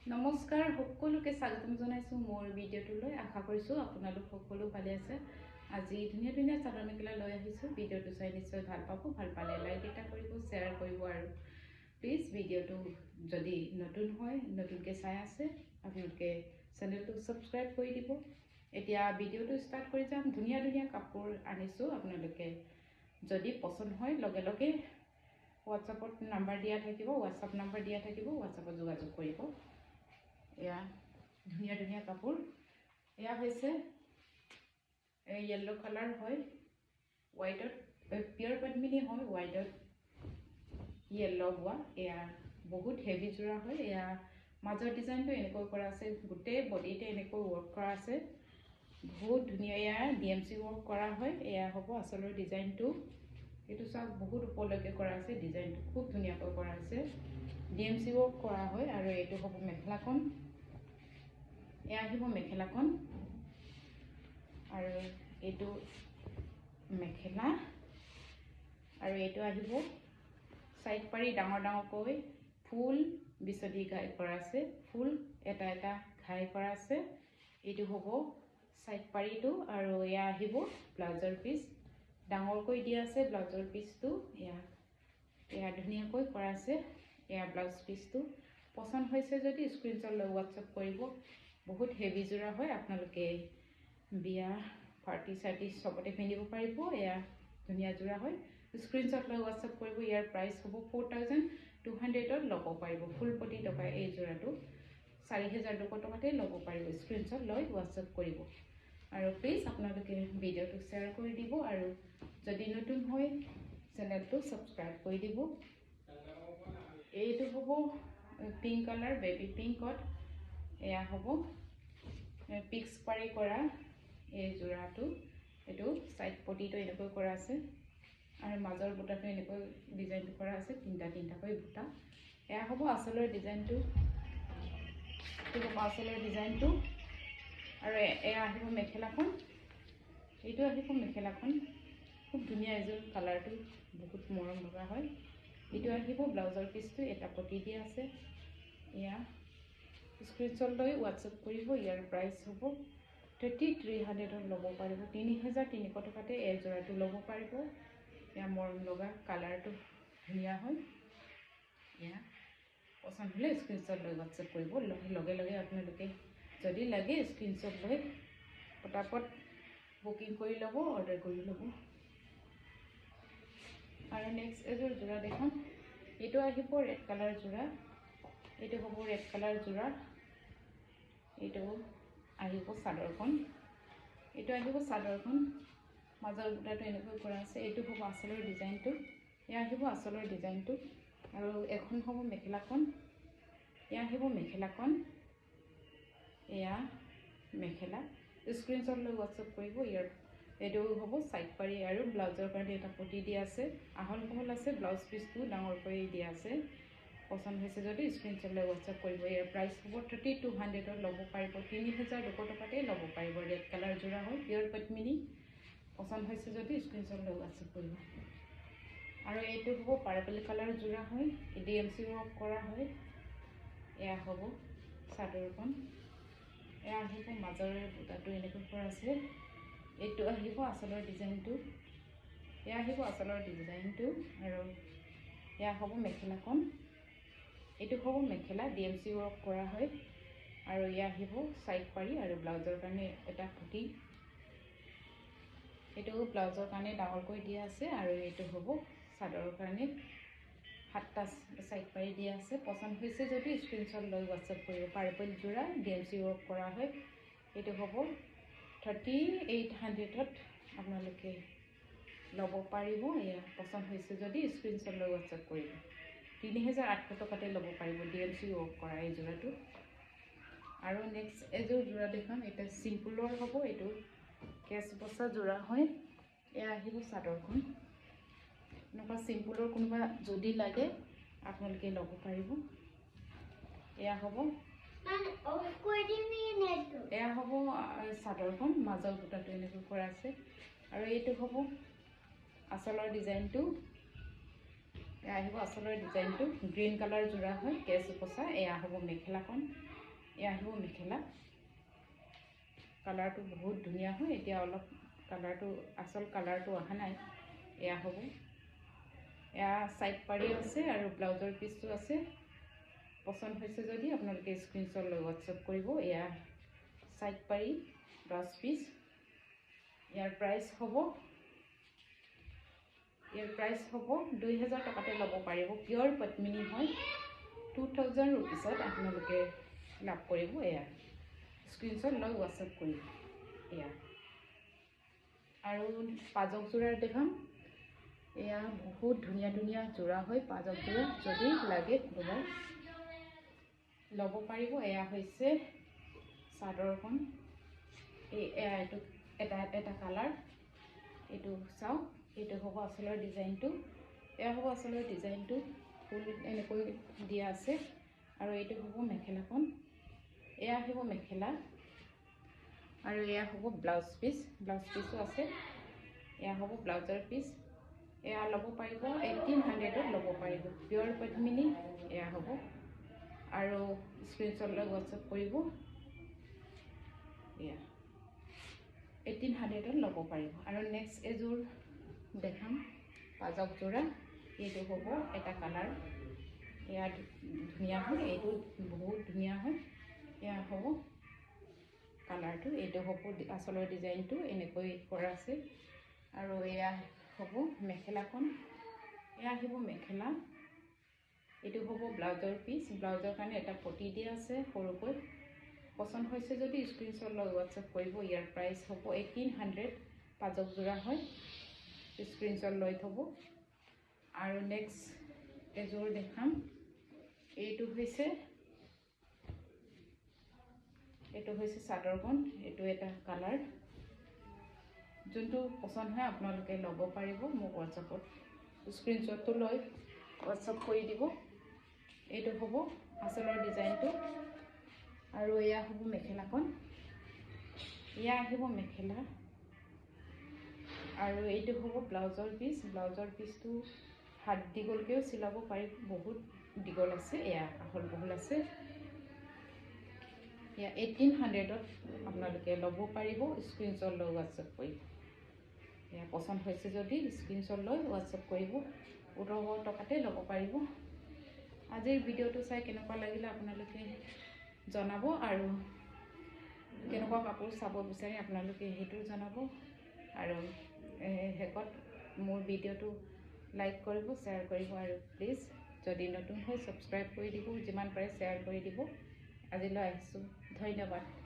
নমস্কাৰ সকলোকে স্বাগতম জনাইছো মোৰ ভিডিঅ'টোলৈ আশা কৰিছো আপোনালোক সকলো ভালে আছে আজি ধুনীয়া ধুনীয়া চাদৰ মেখেলা লৈ আহিছো ভিডিঅ'টো চাই নিশ্চয় ভাল পাব ভাল পালে লাইক এটা কৰিব শেয়াৰ কৰিব আৰু প্লিজ ভিডিঅ'টো যদি নতুন হয় নতুনকৈ চাই আছে আপোনালোকে চেনেলটো সাবস্ক্ৰাইব কৰি দিব এতিয়া ভিডিঅ'টো ষ্টাৰ্ট কৰি যাম ধুনীয়া ধুনীয়া কাপোৰ আনিছো আপোনালোকে যদি পছন্দ হয় লগে লগে হোৱাটছআপত নাম্বাৰ দিয়া থাকিব হোৱাটছআপ নাম্বাৰ দিয়া থাকিব হোৱাটছআপত যোগাযোগ কৰিব এয়া ধুনীয়া ধুনীয়া কাপোৰ এয়া হৈছে येलो কালাৰ হয় হোৱাইটত পিয়ৰ পদ্মিনী হয় হোৱাইটত येलो হোৱা এয়া বহুত হেভি জোৰা হয় এয়া মাজৰ ডিজাইনটো এনেকৈ কৰা আছে গোটেই বডিতে এনেকৈ ৱৰ্ক কৰা আছে বহুত ধুনীয়া এয়া ডিএমচি ৱৰ্ক কৰা হয় এয়া হ'ব আচলৰ ডিজাইনটো এইটো চাওক বহুত উপলক্ষে কৰা আছে ডিজাইনটো খুব ধুনীয়াকৈ কৰা আছে ডিএমচি ৱৰ্ক কৰা হয় আৰু এইটো হ'ব মেখেলাখন এয়া আহিব মেখেলাখন আৰু এইটো মেখেলা আৰু এইটো আহিব সাইড পাৰি ডাঙৰ ডাঙৰকৈ ফুল বিচদি ঘাই কৰা আছে ফুল এটা এটা ঘাই কৰা আছে এইটো হ'ব সাইড পাৰিটো আৰু এয়া আহিব ব্লাউজৰ পিস ডাঙৰকৈ দিয়া আছে ব্লাউজৰ পিসটো এয়া ধুনীয়াকৈ কৰা আছে এয়া ব্লাউজ পিসটো পছন্দ হৈছে যদি স্ক্ৰিনশ্বট লৈ হোৱাটছআপ কৰিব বহুত হেভি জোৰা হয় আপোনালোকে বিয়া পাৰ্টি সাৰ্টি সবতে পিন্ধিব পাৰিব এয়া ধুনীয়া জোৰা হয় স্ক্ৰিনশ্বট লৈ হোৱাটছআপ কৰিব ইয়াৰ প্ৰাইস হ'ব 4200ত ল'ব পাৰিব ফুল প্ৰতি টকা এই জোৰাটো 4200 টকাতে ল'ব পাৰিব স্ক্ৰিনশ্বট লৈ হোৱাটছআপ কৰিব আৰু প্লিজ আপোনালোকে ভিডিঅ'টো শ্বেয়াৰ কৰি দিব আৰু যদি নতুন হয় চেনেলটো সাবস্ক্ৰাইব কৰি দিব এইটো হ'ব পিংক কালাৰ বেবি পিংকত এয়া হ'ব পিক্স পাৰি কৰা এই জোৰাটো এইটো সাইড পটিটো এনেকৈ কৰা আছে আৰু মাজৰ বুটাটো এনেকৈ ডিজাইনটো কৰা আছে তিনটা তিনটাকৈ বুটা এয়া হ'ব আচলৰ ডিজাইনটো এইটো হ'ব আচলৰ ডিজাইনটো আৰু এয়া আহিব মেখেলাখন এইটো আহিব মেখেলাখন খুব ধুনীয়া এযোৰ কালাৰটো বহুত মৰম লগা হয় এইটো আহিব ব্লাউজৰ পিসটো এটা পটি দিয়া আছে এয়া স্ক্ৰিনশ্বট লৈ হোৱাটছআপ কৰিব ইয়াৰ প্ৰাইস হ'ব 3300ত ল'ব পাৰিব 3300 টকাতে এই জোৰাটো ল'ব পাৰিব এয়া মৰম লগা কালাৰটো ধুনীয়া হয় এয়া পছন্দ হ'লে স্ক্ৰিনশ্বট লৈ হোৱাটছআপ কৰিব লগে লগে আপোনালোকে যদি লাগে স্ক্ৰিনশ্বট লৈ পটাপট বুকিং কৰি ল'ব অৰ্ডাৰ কৰি ল'ব আৰু নেক্সট এযোৰ জোৰা দেখোন এইটো আহিব ৰেড কালাৰ জোৰা এইটো হ'ব ৰেড কালাৰ জোৰা এইটো আহিব চাদৰখন এইটো আহিব চাদৰখন মাজৰ বুটাটো এনেকৈ কৰা আছে এইটো হ'ব আচলৰ ডিজাইনটো এয়া আহিব আচলৰ ডিজাইনটো আৰু এখন হ'ব মেখেলাখন এয়া আহিব মেখেলাখন এয়া মেখেলা স্ক্ৰিনশ্বট লৈ হোৱাটছআপ কৰিব ইয়াৰ এইটো হ'ব সাইড পাৰি আৰু ব্লাউজৰ কাৰণে এটা পটি দিয়া আছে আহল বহল আছে ব্লাউজ পিসটো ডাঙৰকৈ দিয়া আছে পছন্দ হৈছে যদি স্ক্ৰিনশ্বট লৈ হোৱাটছআপ কৰিব ইয়াৰ প্ৰাইস হ'ব 3200ত ল'ব পাৰিব 3200 টকাতে ল'ব পাৰিব ৰেড কালাৰ জোৰা হয় পিয়ৰ পদ্মিনী পছন্দ হৈছে যদি স্ক্ৰিনশ্বট লৈ হোৱাটছআপ কৰিব আৰু এইটো হ'ব পাৰ্পল কালাৰ জোৰা হয় ডিএমচি ৱৰ্ক কৰা হয় এয়া হ'ব চাদৰখন এয়া আহিব মাজৰ বুটাটো এনেকৈ কৰা আছে এইটো আহিব আচলৰ ডিজাইনটো এয়া আহিব আচলৰ ডিজাইনটো আৰু এয়া হ'ব মেখেলাখন এইটো হ'ব মেখেলা ডিএমচি ৱৰ্ক কৰা হয় আৰু এয়া আহিব সাইড পাৰি আৰু ব্লাউজৰ কাৰণে এটা পুটি এইটো ব্লাউজৰ কাৰণে ডাঙৰকৈ দিয়া আছে আৰু এইটো হ'ব চাদৰৰ কাৰণে 7টা সাইড পাৰি দিয়া আছে পছন্দ হৈছে যদি স্ক্ৰিনশ্বট লৈ হোৱাটছআপ কৰিব পাৰ্পল জোৰা ডিএমচি ৱৰ্ক কৰা হয় এইটো হ'ব 3800ত আপোনালোকে ল'ব পাৰিব এয়া পছন্দ হৈছে যদি স্ক্ৰিনশ্বট লৈ হোৱাটছআপ কৰিব 3800 টকাতে ল'ব পাৰিব ডিএমচি ৱৰ্ক কৰা এই জোৰাটো আৰু নেক্সট এযোৰ জোৰা দেখোন এটা চিম্পলৰ হ'ব এইটো কেছ বছা জোৰা হয় এয়া আহিব চাদৰখন এনেকুৱা চিম্পলৰ কোনোবা যদি লাগে আপোনালোকে ল'ব পাৰিব এয়া হ'ব এয়া হ'ব চাদৰখন মাজৰ বুটাটো এনেকৈ কৰা আছে আৰু এইটো হ'ব আচলৰ ডিজাইনটো এয়া আহিব আচলৰ ডিজাইনটো গ্ৰীণ কালাৰ যোৰা হয় কেঁচ উপচা এয়া হ'ব মেখেলাখন এয়া আহিব মেখেলা কালাৰটো বহুত ধুনীয়া হয় এতিয়া অলপ কালাৰটো আচল কালাৰটো অহা নাই এয়া হ'ব এয়া সাইড পাৰি আছে আৰু ব্লাউজৰ পিচটো আছে পছন্দ হৈছে যদি আপোনালোকে স্ক্ৰিনশ্বট লৈ হোৱাটছআপ কৰিব এয়া সাইড পাৰি ব্লাউজ পিচ ইয়াৰ প্ৰাইস হ'ব 2000 টকাতে ল'ব পাৰিব পিয়ৰ পদ্মিনী হয় 2000 रुपीसত আপোনালোকে লাভ কৰিব এয়া স্ক্ৰিনশ্বট লৈ হোৱাটছআপ কৰিব এয়া আৰু পাজক যোৰাৰ দেখাম এয়া বহুত ধুনীয়া ধুনীয়া যোৰা হয় পাজক যোৰা যদি লাগে দুবাৰ ল'ব পাৰিব এয়া হৈছে চাদৰখন এয়া এইটো এটা কালাৰ এইটো চাও এইটো হ'ব আচলৰ ডিজাইনটো এয়া হ'ব আচলৰ ডিজাইনটো ফুল এনেকৈ দিয়া আছে আৰু এইটো হ'ব মেখেলাখন এয়া আহিব মেখেলা আৰু এয়া হ'ব ব্লাউজ পিচো আছে এয়া হ'ব ব্লাউজৰ পিচ এয়া ল'ব পাৰিব 1800ত ল'ব পাৰিব পিয়ৰ পদ্মিনী এয়া হ'ব আৰু স্ক্ৰিনশ্বট লৈ হোৱাটছআপ কৰিব এয়া 1800ত ল'ব পাৰিব আৰু নেক্সট এযোৰ দেখাম পাজক যোৰা এইটো হ'ব এটা কালাৰ এয়া ধুনীয়া হয় এইটো বহুত ধুনীয়া হয় এয়া হ'ব কালাৰটো এইটো হ'ব আচলৰ ডিজাইনটো এনেকৈ কৰা আছে আৰু এয়া হ'ব মেখেলাখন এয়া আহিব মেখেলা এইটো হ'ব ব্লাউজৰ পিচ ব্লাউজৰ কাৰণে এটা পটি দিয়া আছে সৰুকৈ পছন্দ হৈছে যদি স্ক্ৰিনশ্বট লৈ হোৱাটছআপ কৰিব ইয়াৰ প্ৰাইস হ'ব 1800 পাজক যোৰা হয় স্ক্ৰিনশ্বট লৈ থব আৰু নেক্সট এযোৰ দেখাম এইটো হৈছে চাদৰখন এইটো এটা কালাৰ যোনটো পছন্দ হয় আপোনালোকে ল'ব পাৰিব মোক হোৱাটছআপত স্ক্ৰিনশ্বটটো লৈ হোৱাটছআপ কৰি দিব এইটো হ'ব আচলৰ ডিজাইনটো আৰু এয়া হ'ব মেখেলাখন এয়া আহিব মেখেলা আৰু এইটো হ'ব ব্লাউজৰ পিচটো হাত দীঘলকেও চিলাব পাৰি বহুত দীঘল আছে এয়া আহল বহল আছে এয়া 1800ত আপোনালোকে ল'ব পাৰিব স্ক্ৰিনশ্বট লৈ হোৱাটছআপ কৰিব এয়া পছন্দ হৈছে যদি স্ক্ৰিনশ্বট লৈ হোৱাটছআপ কৰিব 1800 টকাতে ল'ব পাৰিব আজিৰ ভিডিঅ'টো চাই কেনেকুৱা লাগিলে আপোনালোকে জনাব আৰু কেনেকুৱা কাপোৰ চাব বিচাৰে আপোনালোকে সেইটো জনাব আৰু হেকত মোৰ ভিডিঅ'টো লাইক কৰিব শ্বেয়াৰ কৰিব আৰু প্লিজ যদি নতুন হয় সাবস্ক্ৰাইব কৰি দিব যিমান পাৰে শ্বেয়াৰ কৰি দিব আজিলৈ আহিছোঁ ধন্যবাদ